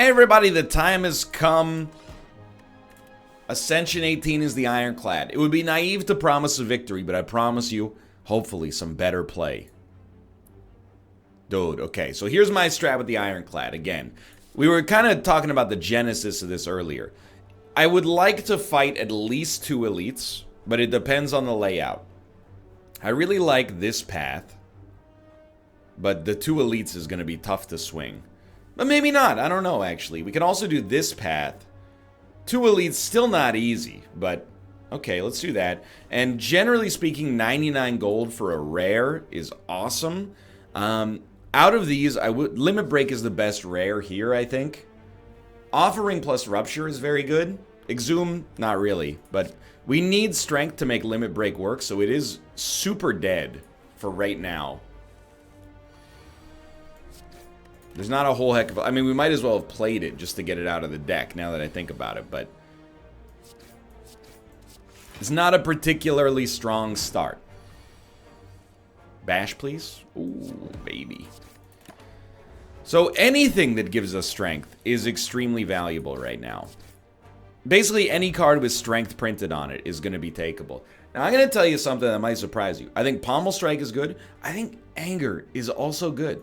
Everybody, the time has come. Ascension 18 is the Ironclad. It would be naive to promise a victory, but I promise you, hopefully, some better play. Dude, okay, so here's my strat with the Ironclad. Again, we were kind of talking about the genesis of this earlier. I would like to fight at least 2 elites, but it depends on the layout. I really like this path, but the 2 elites is going to be tough to swing. But maybe not, I don't know actually. We can also do this path. 2 elites, still not easy, but okay, let's do that. And generally speaking, 99 gold for a rare is awesome. Out of these, Limit Break is the best rare here, I think. Offering plus Rupture is very good. Exhume, not really, but we need Strength to make Limit Break work, so it is super dead for right now. There's not a whole heck of... I mean, we might as well have played it just to get it out of the deck, now that I think about it, but... it's not a particularly strong start. Bash, please? Ooh, baby. So anything that gives us strength is extremely valuable right now. Basically, any card with strength printed on it is going to be takeable. Now, I'm going to tell you something that might surprise you. I think Pommel Strike is good. I think Anger is also good.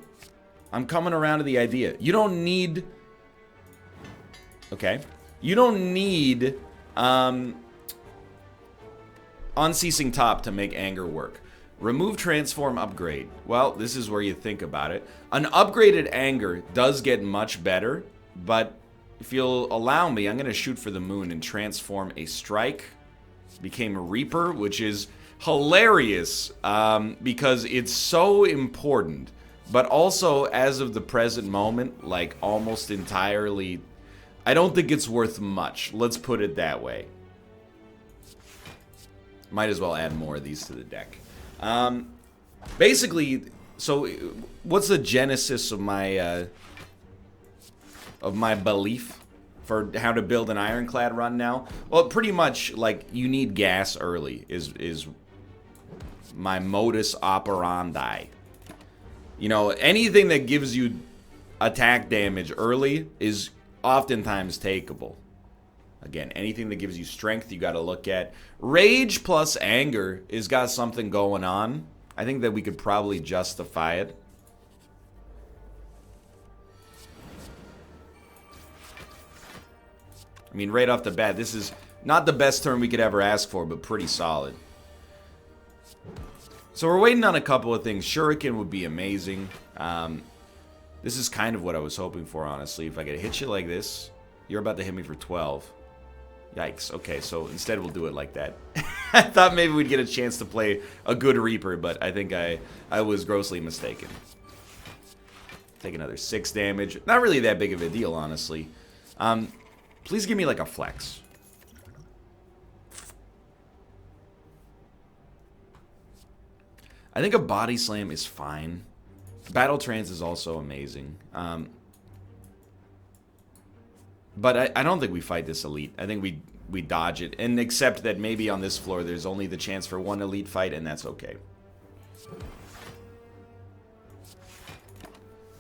I'm coming around to the idea. You don't need... okay. You don't need Unceasing Top to make Anger work. Remove Transform Upgrade. Well, this is where you think about it. An upgraded Anger does get much better, but if you'll allow me, I'm going to shoot for the moon and transform a Strike. Became a Reaper, which is hilarious because it's so important, but also, as of the present moment, like almost entirely, I don't think it's worth much. Let's put it that way. Might as well add more of these to the deck. Basically, so what's the genesis of my belief for how to build an Ironclad run now? Well, pretty much like you need gas early is my modus operandi. You know, anything that gives you attack damage early is oftentimes takeable. Again, anything that gives you strength, you got to look at. Rage plus Anger has got something going on. I think that we could probably justify it. I mean, right off the bat, this is not the best turn we could ever ask for, but pretty solid. So we're waiting on a couple of things. Shuriken would be amazing. This is kind of what I was hoping for, honestly. If I could hit you like this, you're about to hit me for 12. Yikes. Okay, so instead we'll do it like that. I thought maybe we'd get a chance to play a good Reaper, but I think I was grossly mistaken. Take another 6 damage. Not really that big of a deal, honestly. Please give me like a flex. I think a Body Slam is fine. Battle Trance is also amazing. But I don't think we fight this elite. I think we dodge it. And accept that maybe on this floor there's only the chance for one elite fight, and that's okay.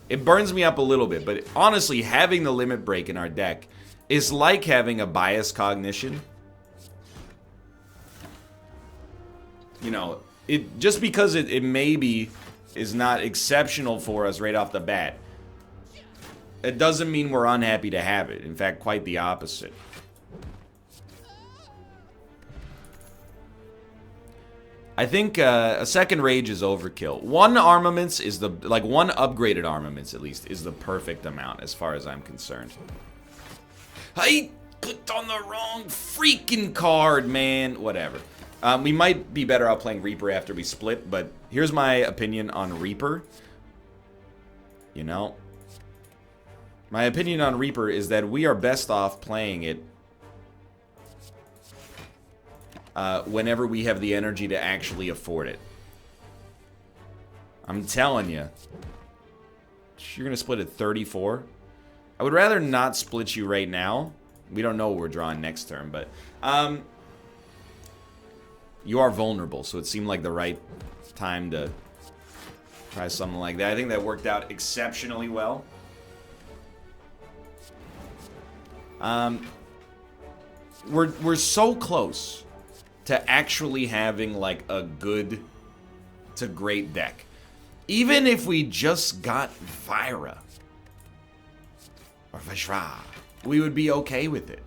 It burns me up a little bit, but honestly, having the Limit Break in our deck is like having a Bias Cognition. You know, just because it maybe is not exceptional for us right off the bat, it doesn't mean we're unhappy to have it. In fact, quite the opposite. I think a second Rage is overkill. One armaments is the, like one upgraded armaments at least, is the perfect amount as far as I'm concerned. I clicked on the wrong freaking card, man. Whatever. We might be better off playing Reaper after we split, but here's my opinion on Reaper. You know, my opinion on Reaper is that we are best off playing it whenever we have the energy to actually afford it. I'm telling you. You're going to split at 34? I would rather not split you right now. We don't know what we're drawing next turn, but... you are vulnerable, so it seemed like the right time to try something like that. I think that worked out exceptionally well. We're so close to actually having like a good to great deck. Even if we just got Vyra or Vajra, we would be okay with it.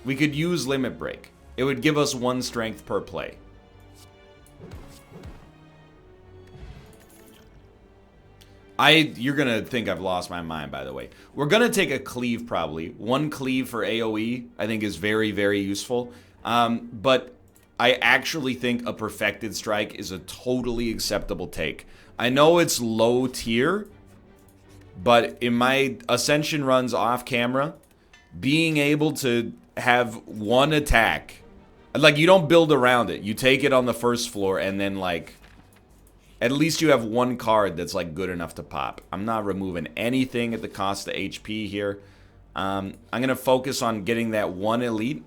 We could use Limit Break. It would give us 1 strength per play. You're gonna think I've lost my mind, by the way. We're gonna take a cleave probably. 1 cleave for AoE, I think is very, very useful. But I actually think a perfected strike is a totally acceptable take. I know it's low tier, but in my Ascension runs off camera, being able to have 1 attack, like you don't build around it. You take it on the first floor and then like, at least you have 1 card that's like good enough to pop. I'm not removing anything at the cost of HP here. I'm going to focus on getting that 1 elite.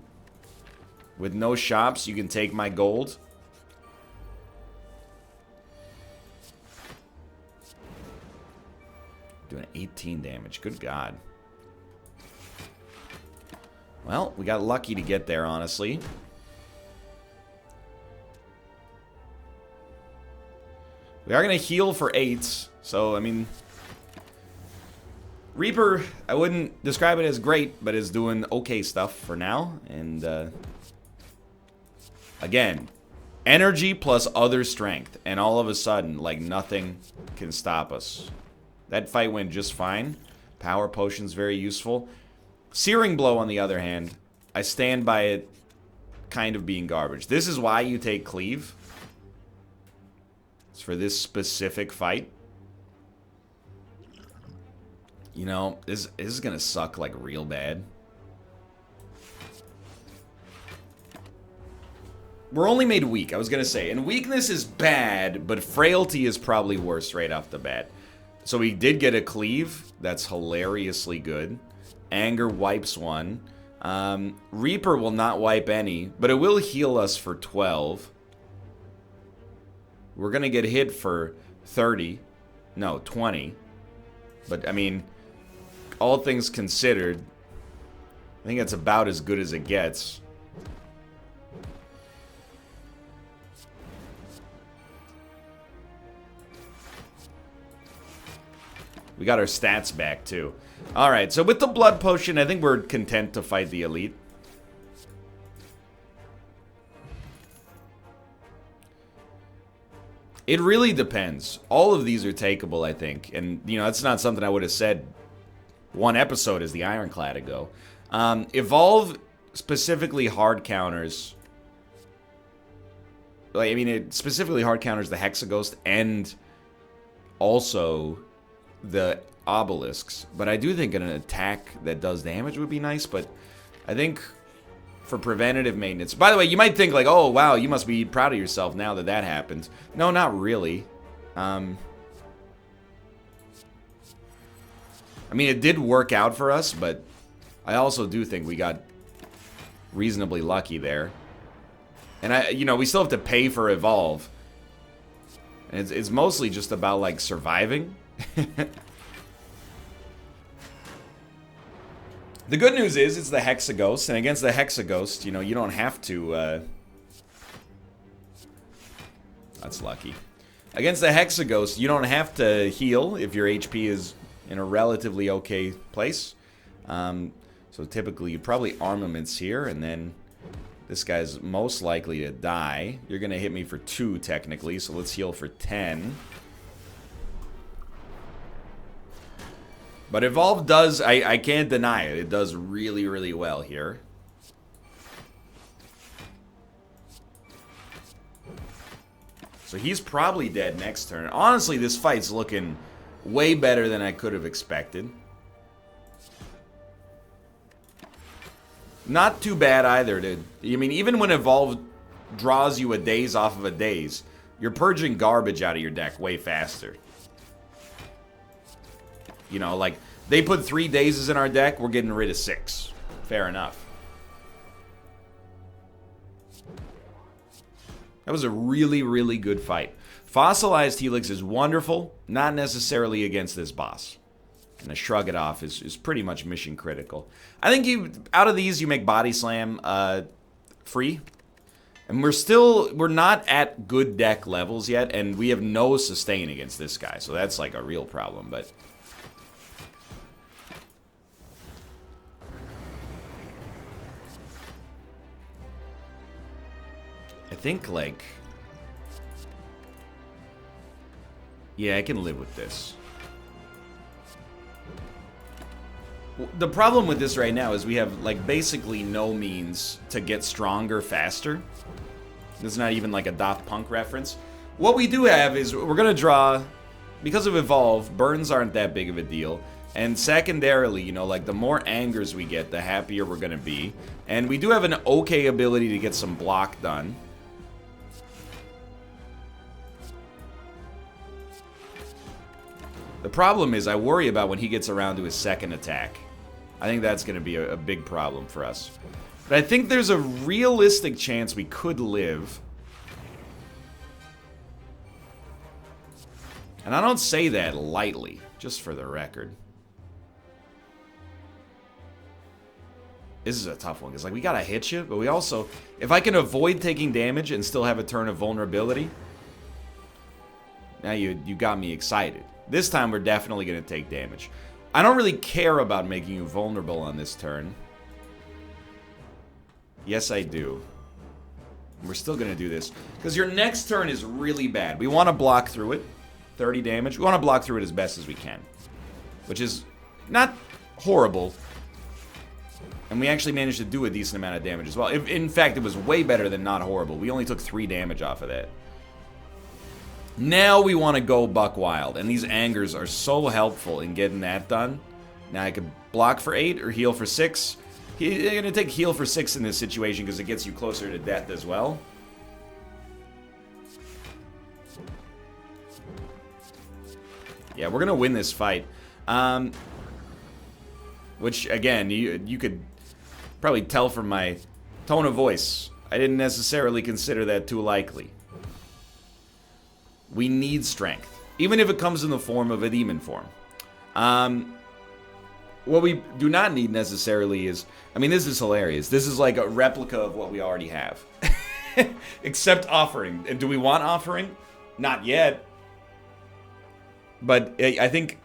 With no shops, you can take my gold. Doing 18 damage. Good God. Well, we got lucky to get there, honestly. We are going to heal for 8. So, I mean... Reaper, I wouldn't describe it as great, but is doing okay stuff for now. And, again, energy plus other strength. And all of a sudden, like, nothing can stop us. That fight went just fine. Power potion's very useful. Searing Blow, on the other hand, I stand by it kind of being garbage. This is why you take Cleave. It's for this specific fight. You know, this is gonna suck like real bad. We're only made weak, I was gonna say. And weakness is bad, but frailty is probably worse right off the bat. So we did get a cleave. That's hilariously good. Anger wipes 1. Reaper will not wipe any, but it will heal us for 12. We're gonna get hit for 30. No, 20. But, I mean... all things considered, I think that's about as good as it gets. We got our stats back, too. Alright, so with the blood potion, I think we're content to fight the elite. It really depends. All of these are takeable, I think. And, you know, that's not something I would have said 1 episode as the Ironclad ago. Evolve specifically hard counters. Like, I mean, it specifically hard counters the Hexaghost and also the obelisks. But I do think an attack that does damage would be nice. But I think for preventative maintenance... By the way, you might think like, oh, wow, you must be proud of yourself now that that happens. No, not really. I mean, it did work out for us, but I also do think we got reasonably lucky there. And, you know, we still have to pay for Evolve. And it's mostly just about, like, surviving. The good news is it's the Hexaghost, and against the Hexaghost, you know, you don't have to, That's lucky. Against the Hexaghost, you don't have to heal if your HP is in a relatively okay place. So typically you probably armaments here, and then this guy's most likely to die. You're gonna hit me for 2 technically, so let's heal for 10. But Evolve does, I can't deny it, it does really, really well here. So he's probably dead next turn. Honestly, this fight's looking way better than I could have expected. Not too bad either. I mean, even when Evolve draws you a daze off of a daze, you're purging garbage out of your deck way faster. You know, like, they put 3 dazes in our deck, we're getting rid of 6. Fair enough. That was a really, really good fight. Fossilized Helix is wonderful, not necessarily against this boss. And a Shrug It Off is pretty much mission critical. I think out of these, you make Body Slam free. And we're not at good deck levels yet, and we have no sustain against this guy. So that's like a real problem, but... I think, like... Yeah, I can live with this. The problem with this right now is we have, like, basically no means to get stronger faster. This is not even, like, a Daft Punk reference. What we do have is we're going to draw... Because of Evolve, burns aren't that big of a deal. And secondarily, you know, like, the more angers we get, the happier we're going to be. And we do have an okay ability to get some block done. The problem is I worry about when he gets around to his second attack. I think that's going to be a big problem for us. But I think there's a realistic chance we could live. And I don't say that lightly, just for the record. This is a tough one, because like we got to hit you, but we also... If I can avoid taking damage and still have a turn of vulnerability... Now you got me excited. This time we're definitely going to take damage. I don't really care about making you vulnerable on this turn. Yes, I do. We're still going to do this. Because your next turn is really bad. We want to block through it. 30 damage. We want to block through it as best as we can. Which is not horrible. And we actually managed to do a decent amount of damage as well. In fact, it was way better than not horrible. We only took 3 damage off of that. Now we want to go buck wild, and these angers are so helpful in getting that done. Now I can block for 8 or heal for 6. You're going to take heal for 6 in this situation because it gets you closer to death as well. Yeah, we're going to win this fight. Which, again, you could probably tell from my tone of voice. I didn't necessarily consider that too likely. We need strength, even if it comes in the form of a demon form. What we do not need necessarily is... I mean, this is hilarious. This is like a replica of what we already have. Except Offering. And do we want Offering? Not yet. But I think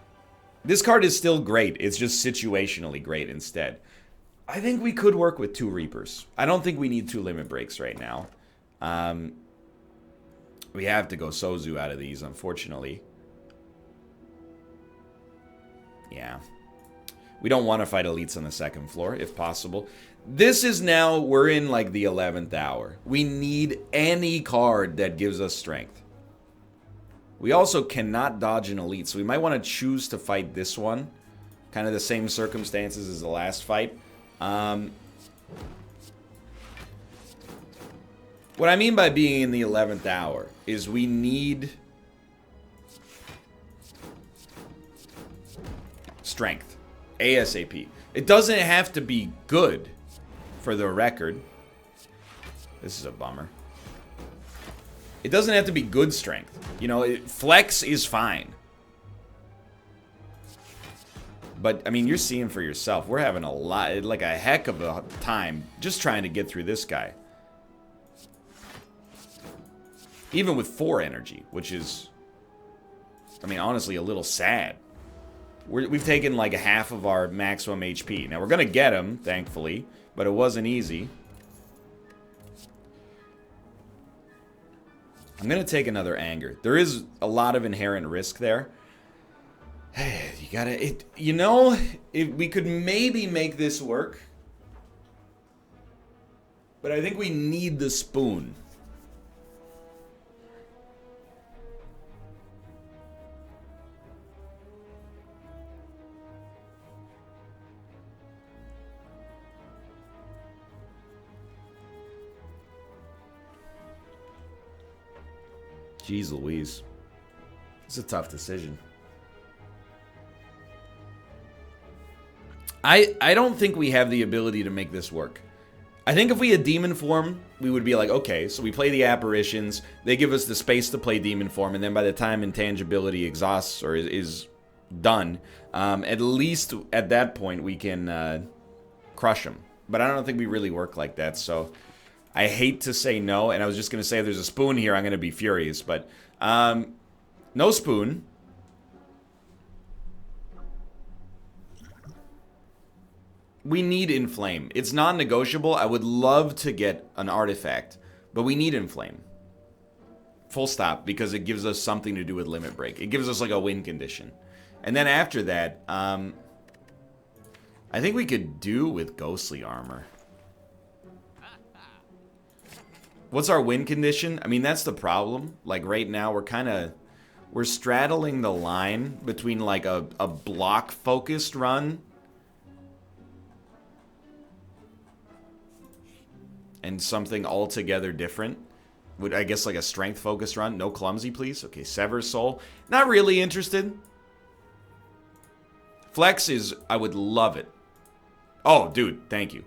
this card is still great. It's just situationally great instead. I think we could work with 2 Reapers. I don't think we need 2 Limit Breaks right now. We have to go Sozu out of these, unfortunately. Yeah. We don't want to fight elites on the 2nd floor, if possible. This is now, we're in like the 11th hour. We need any card that gives us strength. We also cannot dodge an elite, so we might want to choose to fight this one. Kind of the same circumstances as the last fight. What I mean by being in the 11th hour is we need strength. ASAP. It doesn't have to be good, for the record. This is a bummer. It doesn't have to be good strength. You know, flex is fine. But, I mean, you're seeing for yourself. We're having a lot, like a heck of a time just trying to get through this guy. Even with 4 energy, which is, I mean, honestly, a little sad. We've taken like half of our maximum HP. Now, we're going to get him, thankfully, but it wasn't easy. I'm going to take another Anger. There is a lot of inherent risk there. You gotta, you know, we could maybe make this work. But I think we need the spoon. Jeez Louise. It's a tough decision. I don't think we have the ability to make this work. I think if we had Demon Form, we would be like, okay, so we play the Apparitions, they give us the space to play Demon Form, and then by the time Intangibility exhausts or is done, at least at that point we can crush them. But I don't think we really work like that, so I hate to say no, and I was just going to say if there's a spoon here, I'm going to be furious, but no spoon. We need Inflame. It's non-negotiable. I would love to get an artifact, but we need Inflame. Full stop, because it gives us something to do with Limit Break. It gives us like a win condition. And then after that, I think we could do with Ghostly Armor. What's our win condition? I mean, that's the problem. Like right now, we're straddling the line between like a block-focused run and something altogether different. Would I guess like a strength-focused run? No clumsy, please. Okay, Sever Soul. Not really interested. Flex is, I would love it. Oh, dude, thank you.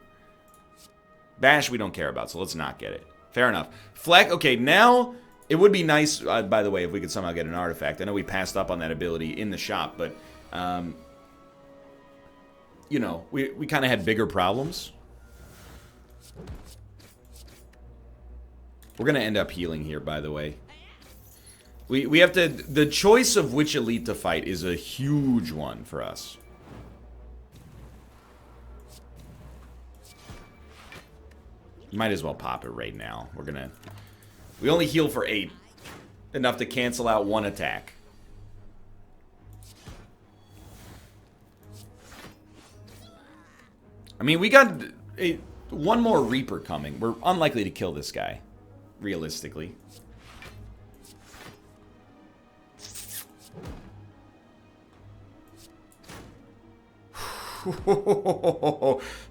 Bash we don't care about, so let's not get it. Fair enough. Flex, okay, now it would be nice, by the way, if we could somehow get an artifact. I know we passed up on that ability in the shop, but, you know, we kind of had bigger problems. We're going to end up healing here, by the way. We have to... The choice of which elite to fight is a huge one for us. Might as well pop it right now. We're going to... We only heal for 8. Enough to cancel out 1 attack. I mean, we got one more Reaper coming. We're unlikely to kill this guy. Realistically.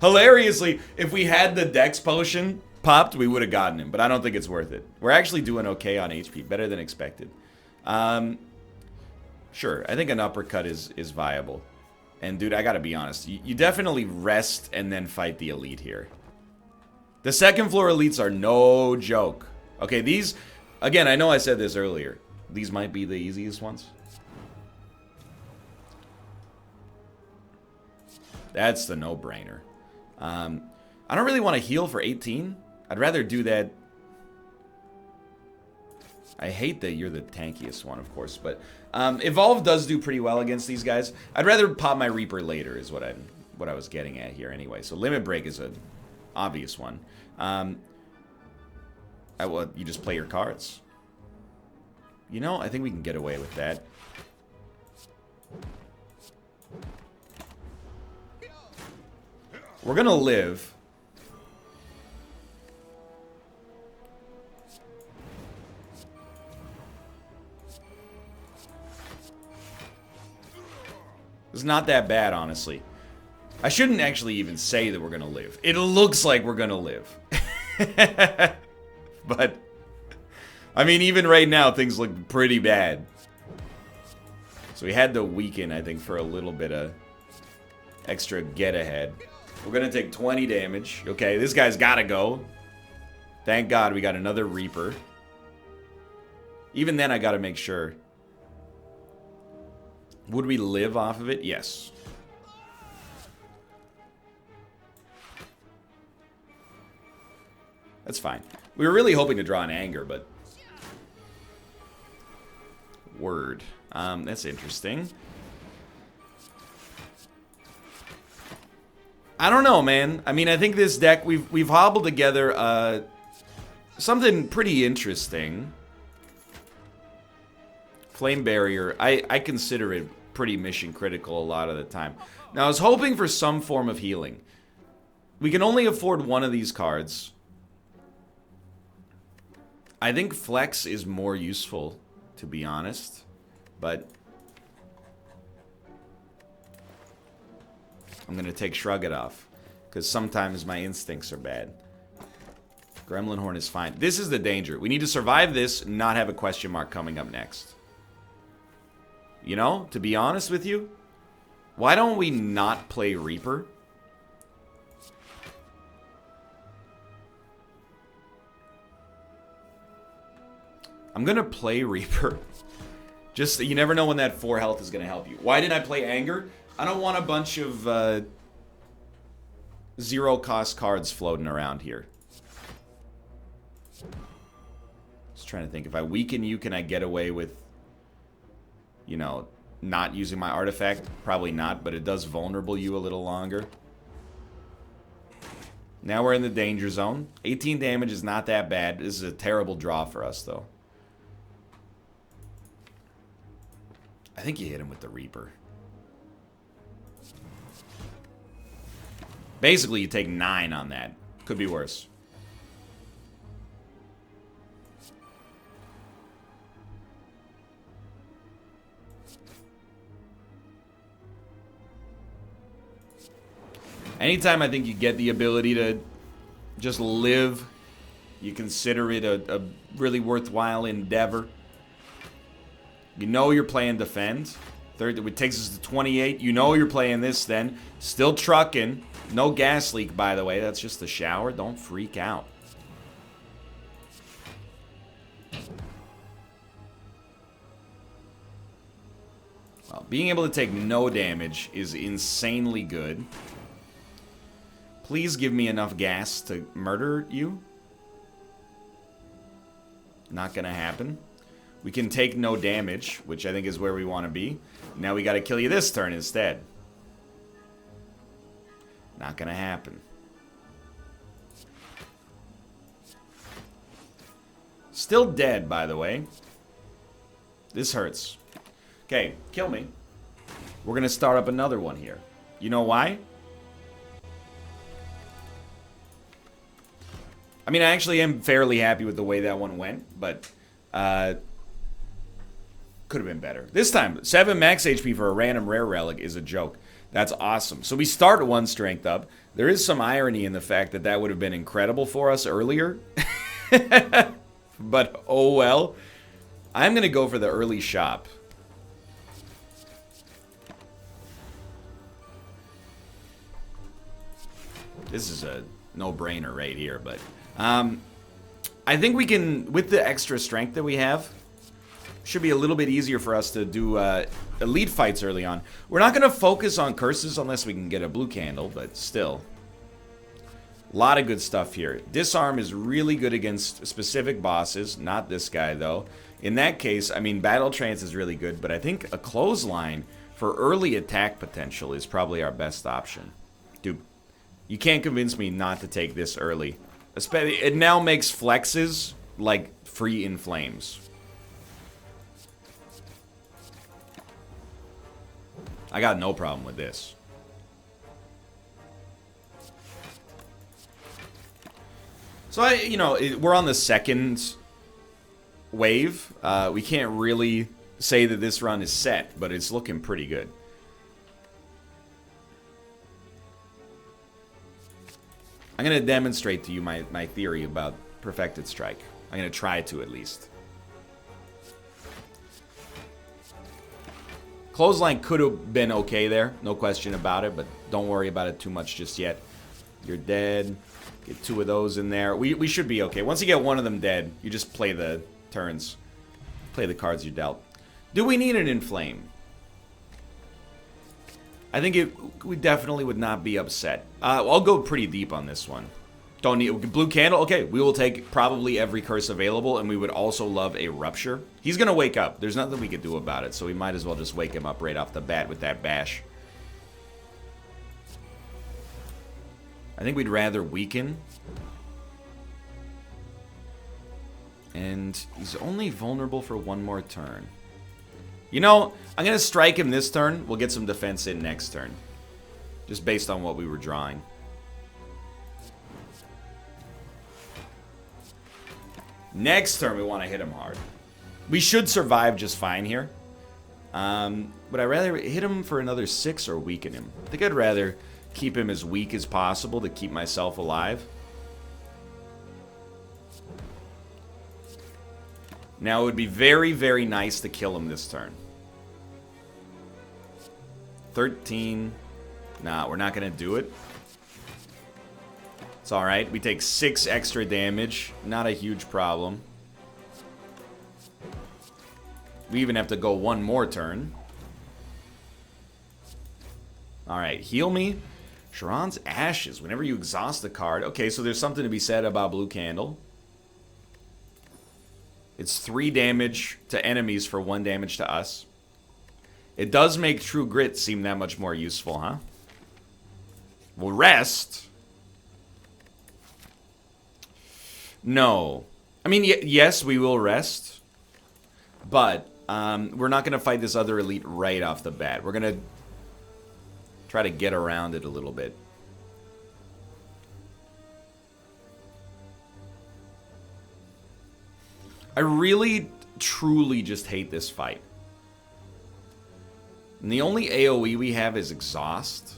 Hilariously, if we had the Dex potion popped, we would have gotten him, but I don't think it's worth it. We're actually doing okay on HP, better than expected. Sure, I think an uppercut is viable. And dude, I gotta be honest, you definitely rest and then fight the elite here. The second floor elites are no joke. Okay, these, again, I know I said this earlier. These might be the easiest ones. That's the no-brainer. I don't really want to heal for 18. I'd rather do that. I hate that you're the tankiest one, of course, but Evolve does do pretty well against these guys. I'd rather pop my Reaper later is what I was getting at here anyway. So Limit Break is an obvious one. Well, you just play your cards. You know, I think we can get away with that. We're gonna live. It's not that bad, honestly. I shouldn't actually even say that we're gonna live. It looks like we're gonna live. But, I mean, even right now, things look pretty bad. So we had to weaken, I think, for a little bit of extra get ahead. We're gonna take 20 damage. Okay, this guy's gotta go. Thank God we got another Reaper. Even then, I gotta make sure. Would we live off of it? Yes. That's fine. We were really hoping to draw an Anger, but... Word. That's interesting. I don't know, man. I mean, I think this deck, we've hobbled together something pretty interesting. Flame Barrier, I consider it pretty mission critical a lot of the time. Now, I was hoping for some form of healing. We can only afford one of these cards. I think Flex is more useful, to be honest. But I'm going to take Shrug It Off, because sometimes my instincts are bad. Gremlin Horn is fine. This is the danger. We need to survive this, not have a question mark coming up next. You know, to be honest with you, why don't we not play Reaper? I'm going to play Reaper Just, you never know when that 4 health is going to help you. Why did I play Anger? I don't want a bunch of 0-cost cards floating around here. Just trying to think. If I weaken you, can I get away with, you know, not using my artifact? Probably not, but it does vulnerable you a little longer. Now we're in the danger zone. 18 damage is not that bad. This is a terrible draw for us, though. I think you hit him with the Reaper. Basically, you take 9 on that. Could be worse. Anytime I think you get the ability to just live, you consider it a really worthwhile endeavor. You know you're playing defend. Third, it takes us to 28. You know you're playing this then. Still trucking. No gas leak, by the way. That's just the shower. Don't freak out. Well, being able to take no damage is insanely good. Please give me enough gas to murder you. Not gonna happen. We can take no damage, which I think is where we want to be. Now we gotta kill you this turn instead. Not gonna happen. Still dead, by the way. This hurts. Okay, kill me. We're gonna start up another one here. You know why? I mean, I actually am fairly happy with the way that one went, but could have been better. This time, 7 max HP for a random rare relic is a joke. That's awesome. So we start 1 strength up. There is some irony in the fact that that would have been incredible for us earlier. But, oh well. I'm going to go for the early shop. This is a no-brainer right here, but I think we can, with the extra strength that we have, should be a little bit easier for us to do elite fights early on. We're not going to focus on curses unless we can get a blue candle, but still. A lot of good stuff here. Disarm is really good against specific bosses, not this guy though. In that case, I mean, Battle Trance is really good, but I think a clothesline for early attack potential is probably our best option. Dude, you can't convince me not to take this early. It now makes flexes like free in flames. I got no problem with this. So we're on the second wave. We can't really say that this run is set, but it's looking pretty good. I'm going to demonstrate to you my theory about Perfected Strike. I'm going to try to, at least. Clothesline could have been okay there, no question about it, but don't worry about it too much just yet. You're dead. Get 2 of those in there. We should be okay. Once you get 1 of them dead, you just play the turns. Play the cards you dealt. Do we need an Inflame? I think we definitely would not be upset. I'll go pretty deep on this one. Don't need blue candle. Okay, we will take probably every curse available, and we would also love a rupture. He's gonna wake up. There's nothing we could do about it, so we might as well just wake him up right off the bat with that bash. I think we'd rather weaken. And he's only vulnerable for 1 more turn. You know, I'm going to strike him this turn. We'll get some defense in next turn. Just based on what we were drawing. Next turn, we want to hit him hard. We should survive just fine here. But I'd rather hit him for another 6 or weaken him. I think I'd rather keep him as weak as possible to keep myself alive. Now, it would be very, very nice to kill him this turn. 13. Nah, we're not going to do it. It's alright. We take 6 extra damage. Not a huge problem. We even have to go one more turn. Alright, heal me. Sharon's Ashes. Whenever you exhaust a card. Okay, so there's something to be said about Blue Candle. It's 3 damage to enemies for 1 damage to us. It does make True Grit seem that much more useful, huh? Well, rest. No. I mean, yes, we will rest. But we're not going to fight this other elite right off the bat. We're going to try to get around it a little bit. I really, truly just hate this fight. And the only AoE we have is Exhaust.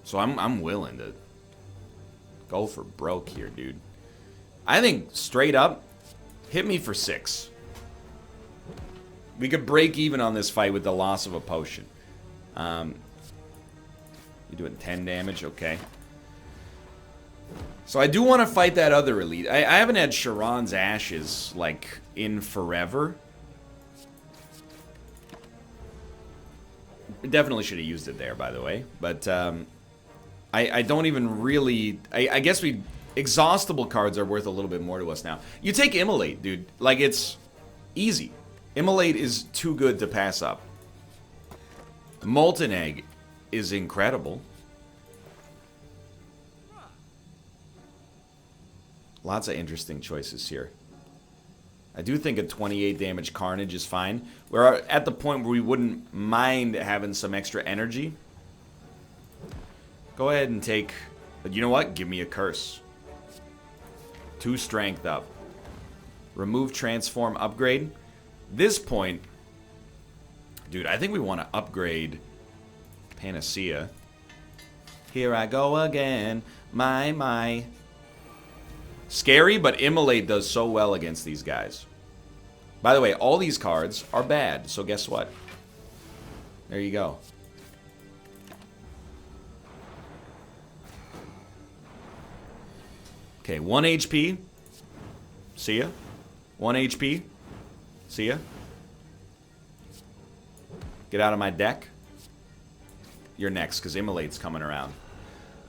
So I'm willing to go for broke here, dude. I think straight up, hit me for 6. We could break even on this fight with the loss of a potion. You're doing 10 damage, okay. So I do want to fight that other elite. I haven't had Sharon's Ashes, like, in forever. Definitely should have used it there, by the way. But I don't even really... I guess exhaustible cards are worth a little bit more to us now. You take Immolate, dude. Like, it's easy. Immolate is too good to pass up. Molten Egg is incredible. Lots of interesting choices here. I do think a 28 damage Carnage is fine. We're at the point where we wouldn't mind having some extra energy. Go ahead and take... You know what? Give me a Curse. 2 strength up. Remove Transform Upgrade. This point... Dude, I think we want to upgrade Panacea. Here I go again. My. Scary, but Immolate does so well against these guys. By the way, all these cards are bad, so guess what? There you go. Okay, 1 HP. See ya. 1 HP. See ya. Get out of my deck. You're next, because Immolate's coming around.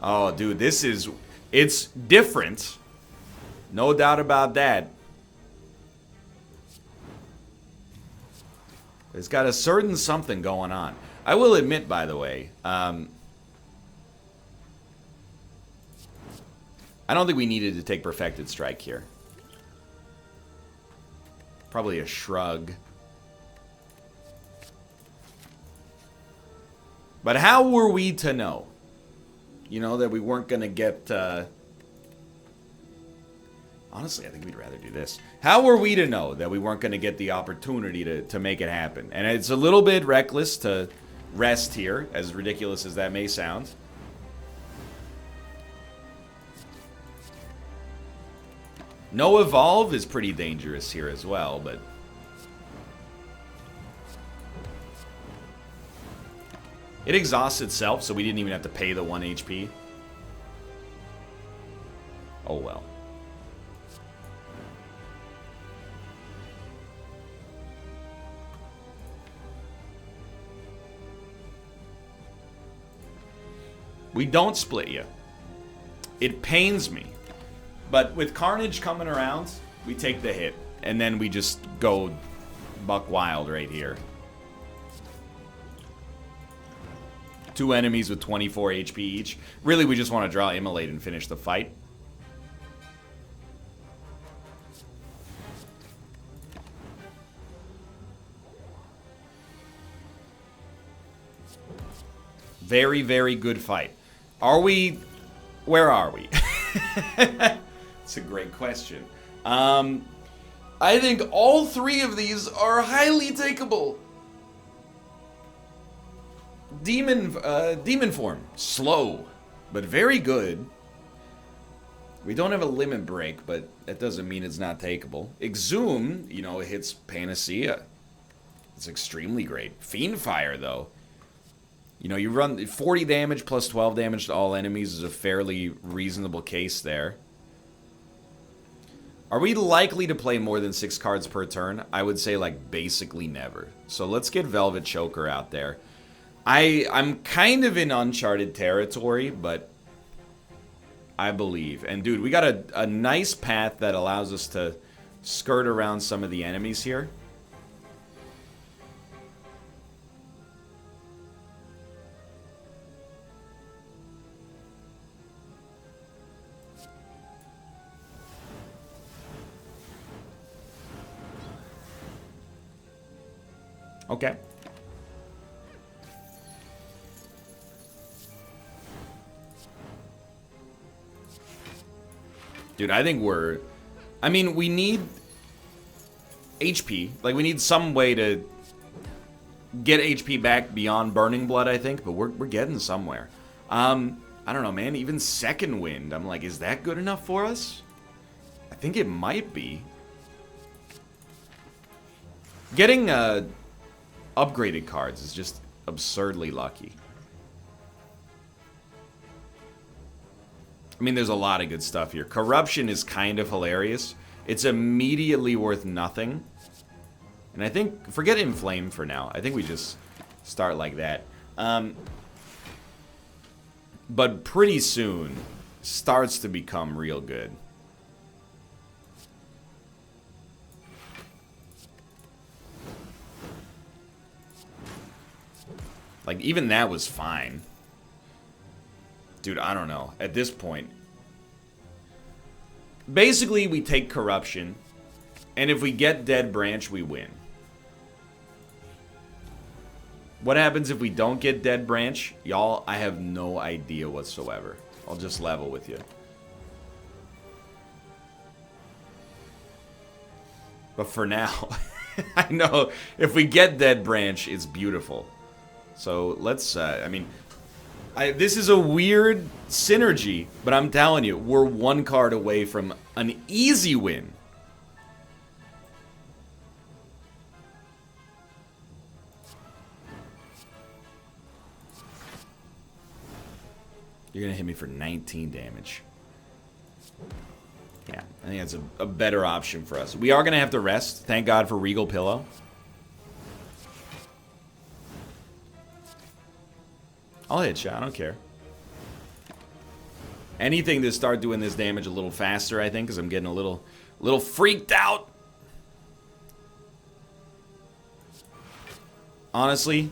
Oh, dude, this is... It's different. No doubt about that. It's got a certain something going on. I will admit, by the way, I don't think we needed to take Perfected Strike here. Probably a shrug. But how were we to know? You know, that we weren't going to get... Honestly, I think we'd rather do this. How were we to know that we weren't going to get the opportunity to make it happen? And it's a little bit reckless to rest here, as ridiculous as that may sound. No Evolve is pretty dangerous here as well, but... It exhausts itself, so we didn't even have to pay the 1 HP. Oh well. We don't split you. It pains me. But with Carnage coming around, we take the hit. And then we just go buck wild right here. 2 enemies with 24 HP each. Really, we just want to draw Immolate and finish the fight. Very, very good fight. Are we... Where are we? It's a great question. I think all 3 of these are highly takeable. Demon form, slow, but very good. We don't have a limit break, but that doesn't mean it's not takeable. Exhume, you know, it hits Panacea. It's extremely great. Fiendfire, though. You know, you run 40 damage plus 12 damage to all enemies is a fairly reasonable case there. Are we likely to play more than 6 cards per turn? I would say, like, basically never. So let's get Velvet Choker out there. I'm kind of in uncharted territory, but I believe. And, dude, we got a nice path that allows us to skirt around some of the enemies here. Okay. Dude, I think we're... I mean, we need HP. Like, we need some way to get HP back beyond Burning Blood, I think. But we're getting somewhere. I don't know, man. Even Second Wind. I'm like, is that good enough for us? I think it might be. Getting upgraded cards is just absurdly lucky. I mean, there's a lot of good stuff here. Corruption is kind of hilarious. It's immediately worth nothing. And I think, forget Inflame for now. I think we just start like that. But pretty soon, starts to become real good. Like, even that was fine. Dude, I don't know. At this point... Basically, we take Corruption. And if we get Dead Branch, we win. What happens if we don't get Dead Branch? Y'all, I have no idea whatsoever. I'll just level with you. But for now, I know if we get Dead Branch, it's beautiful. So let's, I mean, this is a weird synergy, but I'm telling you, we're 1 card away from an easy win. You're going to hit me for 19 damage. Yeah, I think that's a better option for us. We are going to have to rest. Thank God for Regal Pillow. I'll hit you. I don't care. Anything to start doing this damage a little faster, I think, because I'm getting a little freaked out. Honestly,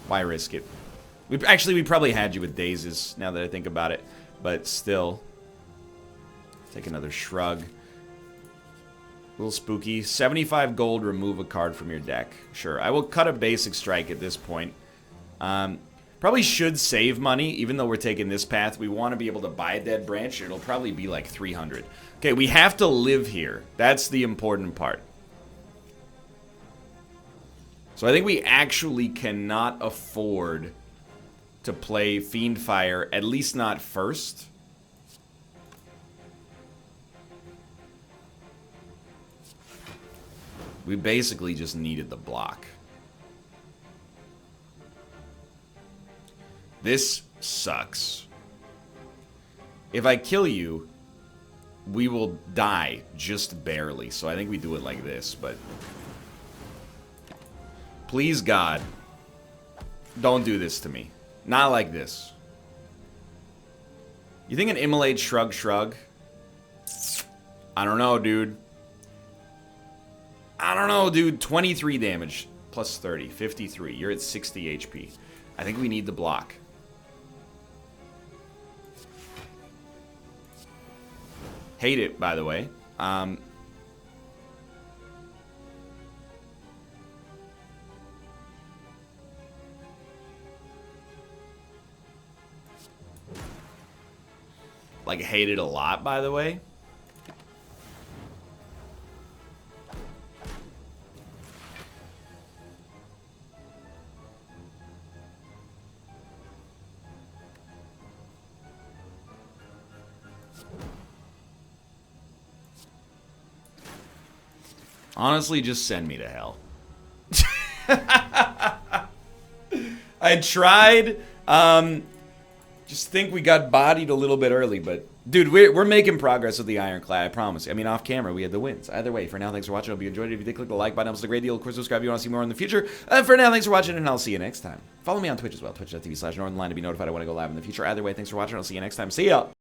why risk it? We probably had you with Dazes, now that I think about it. But still. Take another shrug. A little spooky. 75 gold, remove a card from your deck. Sure, I will cut a basic strike at this point. Probably should save money, even though we're taking this path. We want to be able to buy a Dead Branch. It'll probably be like 300. Okay, we have to live here. That's the important part. So I think we actually cannot afford to play Fiendfire, at least not first. We basically just needed the block. This sucks. If I kill you, we will die just barely. So I think we do it like this, but... Please, God, don't do this to me. Not like this. You think an Immolate Shrug? I don't know, dude. I don't know, dude. 23 damage plus 30. 53. You're at 60 HP. I think we need the block. Hate it, by the way. Like, hate it a lot, by the way. Honestly, just send me to hell. I tried. Just think we got bodied a little bit early, but Dude, we're making progress with the Ironclad, I promise. I mean, off camera, we had the wins. Either way, for now, thanks for watching. I hope you enjoyed it. If you did, click the like button. It helps a great deal. Of course, subscribe if you want to see more in the future. For now, thanks for watching, and I'll see you next time. Follow me on Twitch as well, twitch.tv/Northernlion to be notified when I go live in the future. Either way, thanks for watching. I'll see you next time. See ya!